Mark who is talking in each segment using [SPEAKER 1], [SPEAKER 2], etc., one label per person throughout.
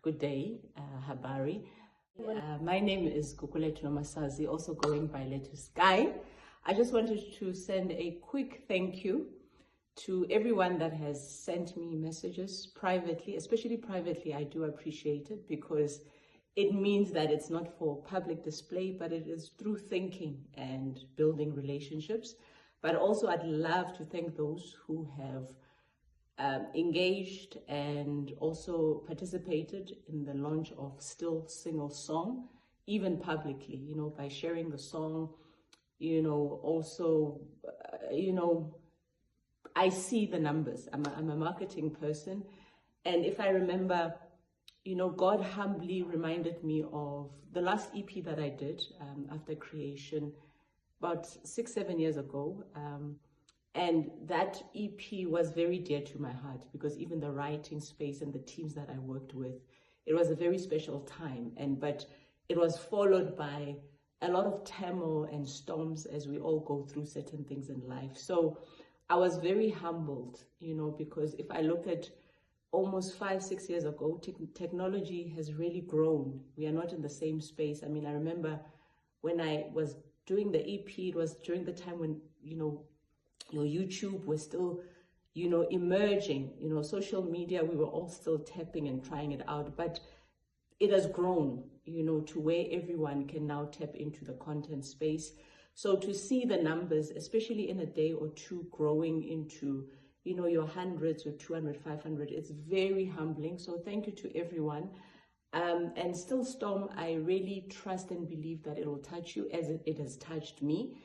[SPEAKER 1] Good day, Habari. My name is Gugulethu Nomasazi, also going by Lethu Sky. I just wanted to send a quick thank you to everyone that has sent me messages privately, especially privately. I do appreciate it because it means that it's not for public display, but it is through thinking and building relationships. But also I'd love to thank those who have engaged and also participated in the launch of Still Single Song, even publicly, by sharing the song, also, I see the numbers. I'm a marketing person. And if I remember, God humbly reminded me of the last EP that I did after creation about 6-7 years ago. And that EP was very dear to my heart because even the writing space and the teams that I worked with, it was a very special time. But it was followed by a lot of turmoil and storms as we all go through certain things in life. So I was very humbled, because if I look at almost 5-6 years ago, technology has really grown. We are not in the same space. I mean, I remember when I was doing the EP, it was during the time when, your YouTube was still, emerging, social media, we were all still tapping and trying it out, but it has grown, to where everyone can now tap into the content space. So to see the numbers, especially in a day or two, growing into, your hundreds or 200, 500, it's very humbling. So thank you to everyone. And Still Storm, I really trust and believe that it will touch you as it has touched me.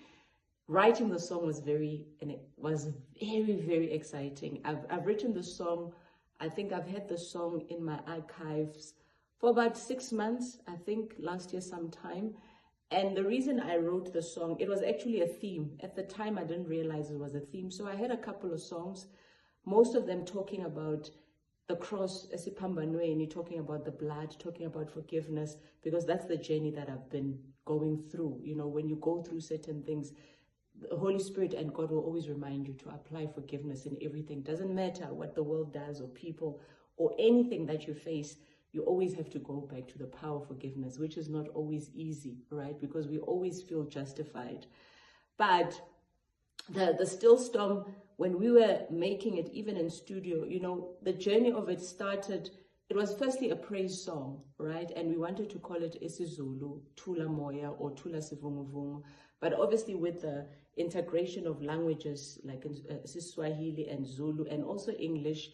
[SPEAKER 1] Writing the song was very, very exciting. I've written the song. I think I've had the song in my archives for about 6 months, I think last year sometime. And the reason I wrote the song, it was actually a theme. At the time, I didn't realize it was a theme. So I had a couple of songs, most of them talking about the cross, esipambanweni, talking about the blood, talking about forgiveness, because that's the journey that I've been going through. When you go through certain things, the Holy Spirit and God will always remind you to apply forgiveness in everything. Doesn't matter what the world does or people or anything that you face, you always have to go back to the power of forgiveness, which is not always easy, right? Because we always feel justified. But the Still Storm, when we were making it, even in studio, the journey of it started, it was firstly a praise song, right? And we wanted to call it isiZulu, Thula Moya or Thula Sivunguvungu. But obviously with the integration of languages like Swahili and Zulu and also English,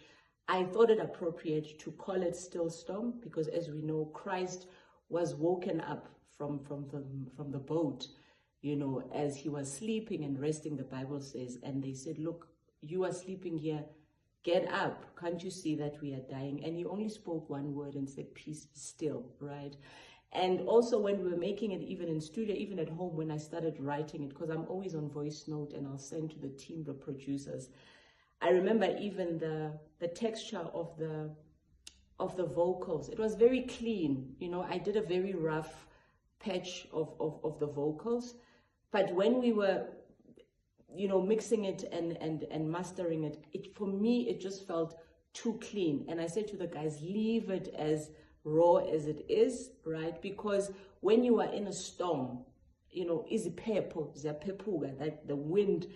[SPEAKER 1] I thought it appropriate to call it Still Storm because, as we know, Christ was woken up from the boat, as he was sleeping and resting, the Bible says. And they said, look, you are sleeping here. Get up. Can't you see that we are dying? And he only spoke one word and said, peace be still, right? And also when we were making it, even in studio, even at home, when I started writing it, because I'm always on voice note and I'll send to the team, the producers, I remember even the texture of the vocals. It was very clean. I did a very rough patch of the vocals. But when we were, mixing it and mastering it, for me, it just felt too clean. And I said to the guys, leave it as raw as it is, right? Because when you are in a storm, that the wind,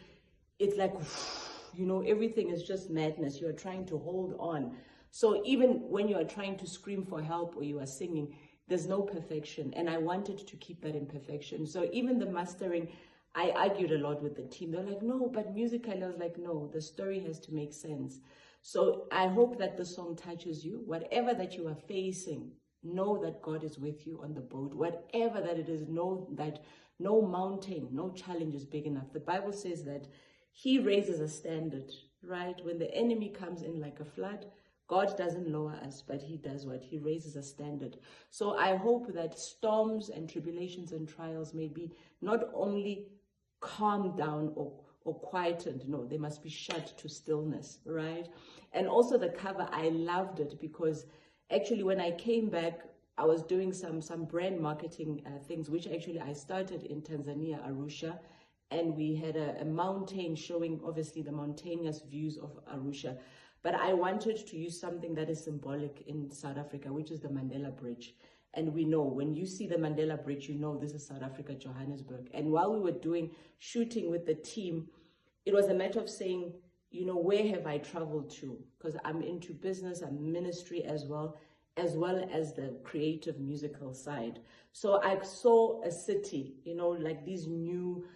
[SPEAKER 1] it's like, everything is just madness. You are trying to hold on. So even when you are trying to scream for help or you are singing, there's no perfection. And I wanted to keep that imperfection. So even the mastering, I argued a lot with the team. They're like, no, but musically, I was like, no, the story has to make sense. So I hope that the song touches you. Whatever that you are facing, know that God is with you on the boat. Whatever that it is, know that no mountain, no challenge is big enough. The Bible says that he raises a standard, right? When the enemy comes in like a flood, God doesn't lower us, but he does what? He raises a standard. So I hope that storms and tribulations and trials may be not only calmed down or quietened, no, they must be shut to stillness, right? And also the cover, I loved it because actually when I came back, I was doing some brand marketing things, which actually I started in Tanzania, Arusha, and we had a mountain showing obviously the mountainous views of Arusha. But I wanted to use something that is symbolic in South Africa, which is the Mandela Bridge. And we know when you see the Mandela Bridge, you know this is South Africa, Johannesburg. And while we were shooting with the team, it was a matter of saying, you know, where have I traveled to? Because I'm into business and ministry as well as the creative musical side. So I saw a city, you know, like these new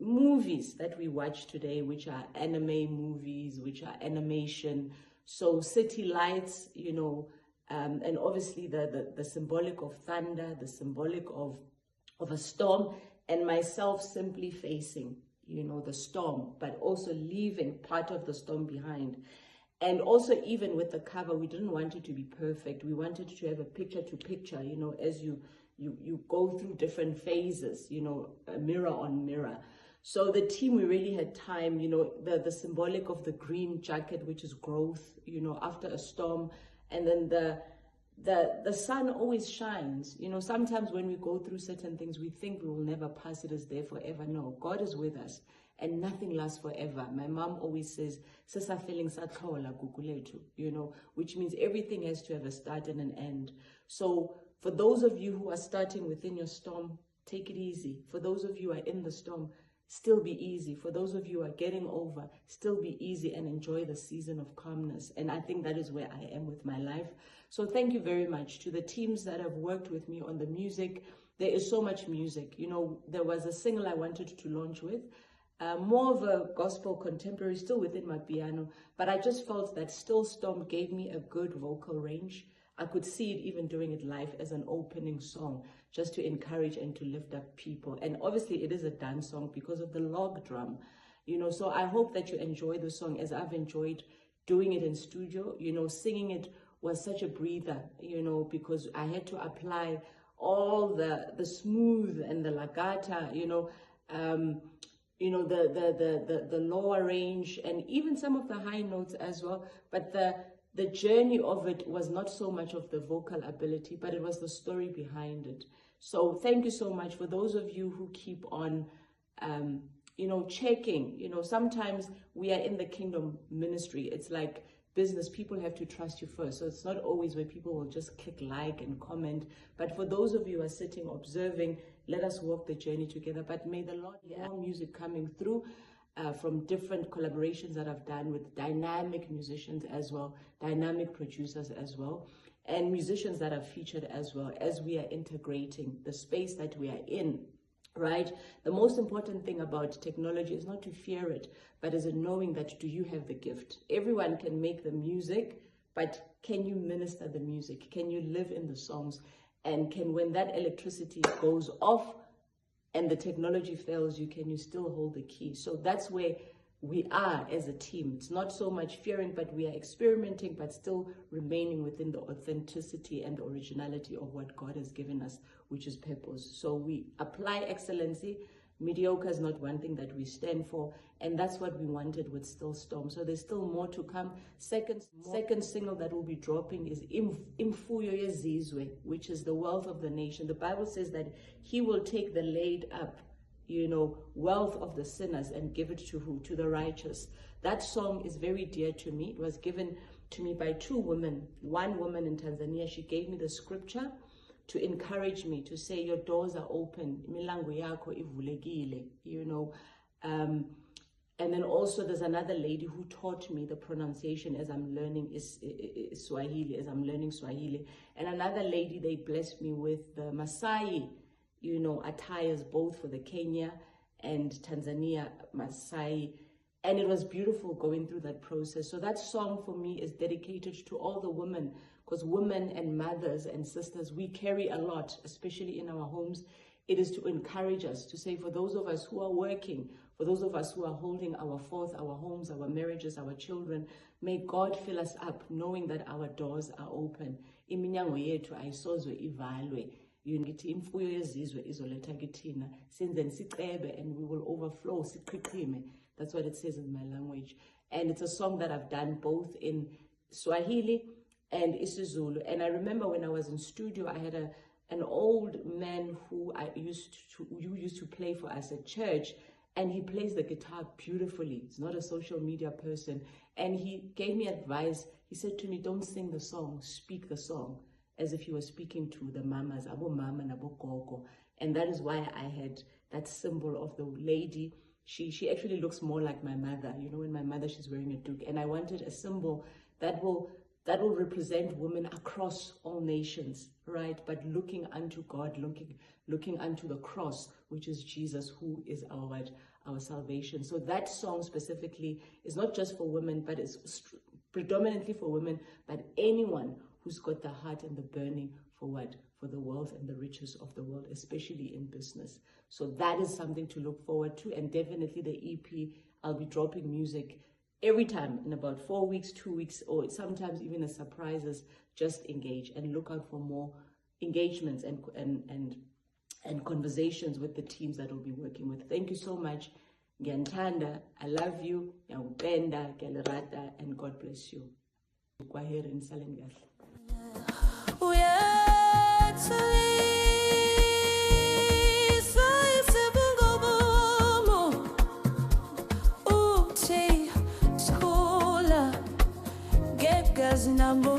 [SPEAKER 1] movies that we watch today, which are anime movies, which are animation. So city lights, you know, and obviously the symbolic of thunder, the symbolic of a storm, and myself simply facing, you know, the storm, but also leaving part of the storm behind. And also, even with the cover, we didn't want it to be perfect. We wanted to have a picture to picture, you know, as you go through different phases, you know, mirror on mirror. So the team, we really had time, you know, the symbolic of the green jacket, which is growth, you know, after a storm. And then the sun always shines. You know, sometimes when we go through certain things, we think we will never pass, it is there forever. No, God is with us and nothing lasts forever. My mom always says, "Sisa feeling sathola guguletu," you know, which means everything has to have a start and an end. So for those of you who are starting within your storm, take it easy. For those of you who are in the storm, still be easy. For those of you who are getting over, still be easy and enjoy the season of calmness. And I think that is where I am with my life. So thank you very much to the teams that have worked with me on the music. There is so much music. You know, there was a single I wanted to launch with, more of a gospel contemporary, still within my piano, but I just felt that Still Storm gave me a good vocal range. I could see it even doing it live as an opening song, just to encourage and to lift up people. And obviously it is a dance song because of the log drum, you know, so I hope that you enjoy the song as I've enjoyed doing it in studio. You know, singing it was such a breather, you know, because I had to apply all the smooth and the lagata, you know, the lower range and even some of the high notes as well. But the journey of it was not so much of the vocal ability, but it was the story behind it. So thank you so much for those of you who keep on, you know, checking. You know, sometimes we are in the kingdom ministry. It's like business, people have to trust you first. So it's not always where people will just click like and comment. But for those of you who are sitting, observing, let us walk the journey together. But may the Lord hear music coming through from different collaborations that I've done with dynamic musicians as well, dynamic producers as well, and musicians that are featured as well, as we are integrating the space that we are in. Right? The most important thing about technology is not to fear it, but is in knowing that do you have the gift? Everyone can make the music, but can you minister the music? Can you live in the songs? And can, when that electricity goes off and the technology fails you, can you still hold the key? So that's where we are as a team. It's not so much fearing, but we are experimenting, but still remaining within the authenticity and originality of what God has given us, which is purpose. So we apply excellency. Mediocre is not one thing that we stand for, and that's what we wanted with Still Storm. So there's still more to come. Second single that will be dropping is Imfuyo Yezizwe, which is the wealth of the nation. The Bible says that he will take the laid up, you know, wealth of the sinners and give it to who? To the righteous. That song is very dear to me. It was given to me by two women. One woman in Tanzania, she gave me the scripture to encourage me, to say your doors are open, imilango yakho ivulekile, you know. And then also there's another lady who taught me the pronunciation as I'm learning Swahili, as I'm learning Swahili. And another lady, they blessed me with the Masai, you know, attires both for the Kenya and Tanzania Masai. And it was beautiful going through that process. So that song for me is dedicated to all the women, because women and mothers and sisters, we carry a lot, especially in our homes. It is to encourage us, to say for those of us who are working, for those of us who are holding our forth, our homes, our marriages, our children, may God fill us up, knowing that our doors are open. Iminyango yethu ayisozwe ivalwe. Ngithi imfuyo yezizwe izoletha kithina senzeni sicebe and we will overflow siqhiqhime. That's what it says in my language. And it's a song that I've done both in Swahili and isiZulu. And I remember when I was in studio, I had an old man who used to play for us at church, and he plays the guitar beautifully. He's not a social media person. And he gave me advice. He said to me, don't sing the song, speak the song, as if you were speaking to the mamas, abo mama and abo gogo. And that is why I had that symbol of the lady. She actually looks more like my mother. You know, when my mother, she's wearing a toque. And I wanted a symbol that will represent women across all nations, right? But looking unto God, looking unto the cross, which is Jesus, who is our salvation. So that song specifically is not just for women, but it's predominantly for women, but anyone who's got the heart and the burning for what? For the wealth and the riches of the world, especially in business. So that is something to look forward to. And definitely the EP, I'll be dropping music every time in about 4 weeks, 2 weeks, or sometimes even as surprises. Just engage and look out for more engagements and conversations with the teams that we'll be working with. Thank you so much. Ngiyantanda, I love you, ngiyakupenda, ngiyalerata, and God bless you. Kwaheri, nihlale kahle.
[SPEAKER 2] Number